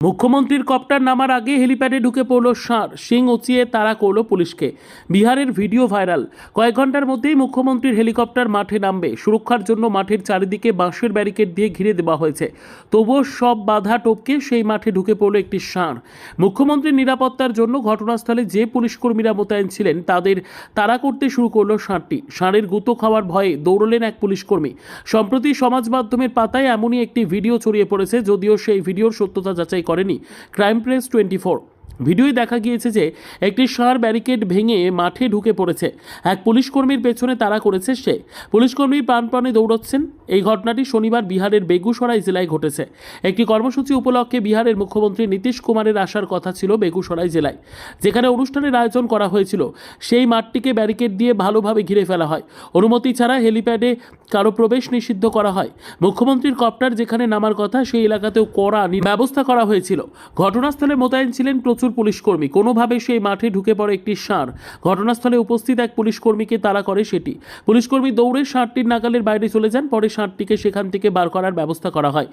মুখ্যমন্ত্রীর কপ্টার নামার আগে হেলিপ্যাডে ঢুকে পড়ল ষাঁড়, শিং উঁচিয়ে তাড়া করল পুলিশকে। বিহারের ভিডিও ভাইরাল। কয়েক ঘন্টার মধ্যেই মুখ্যমন্ত্রীর হেলিকপ্টার মাঠে নামবে। সুরক্ষার জন্য মাঠের চারিদিকে বাঁশের ব্যারিকেড দিয়ে ঘিরে দেওয়া হয়েছে। তবুও সব বাধা টপকে সেই মাঠে ঢুকে পড়ল একটি ষাঁড়। মুখ্যমন্ত্রীর নিরাপত্তার জন্য ঘটনাস্থলে যে পুলিশকর্মীরা মোতায়েন ছিলেন তাদের তাড়া করতে শুরু করলো ষাঁড়টি। ষাঁড়ের গুঁতো খাওয়ার ভয়ে দৌড়লেন এক পুলিশকর্মী। সম্প্রতি সমাজ মাধ্যমের পাতায় এমনই একটি ভিডিও ছড়িয়ে পড়েছে, যদিও সেই ভিডিওর সত্যতা যাচাই করেনি ক্রাইম প্রেস 24। ভিডিওয় দেখা গিয়েছে যে একটি ষাঁড় ব্যারিকেড ভেঙে মাঠে ঢুকে পড়েছে। এক পুলিশকর্মীর পেছনে তাড়া করেছে সে। পুলিশকর্মী প্রাণপণে দৌড়চ্ছেন। এই ঘটনাটি শনিবার বিহারের বেগুসরাই জেলায় ঘটেছে। একটি কর্মসূচি উপলক্ষে বিহারের মুখ্যমন্ত্রী নীতিশ কুমারের আসার কথা ছিল বেগুসরাই জেলায়, যেখানে অনুষ্ঠানের আয়োজন করা হয়েছিল। সেই মাঠটিকে ব্যারিকেড দিয়ে ভালোভাবে ঘিরে ফেলা হয়। অনুমতি ছাড়া হেলিপ্যাডে কারো প্রবেশ নিষিদ্ধ করা হয়। মুখ্যমন্ত্রীর কপ্টার যেখানে নামার কথা সেই এলাকাতেও কড়া ব্যবস্থা করা হয়েছিল। ঘটনাস্থলে মোতায়েন ছিলেন প্রচুর পুলিশকর্মী। কোনোভাবে সেই মাঠে ঢুকে পড়ে একটি ষাঁড়। ঘটনাস্থলে উপস্থিত এক পুলিশকর্মীকে তাড়া করে সেটি। পুলিশকর্মী দৌড়ে ষাঁড়টির নাগালের বাইরে চলে যান। পরে ষাঁড়টিকে সেখান থেকে বার করার ব্যবস্থা করা হয়।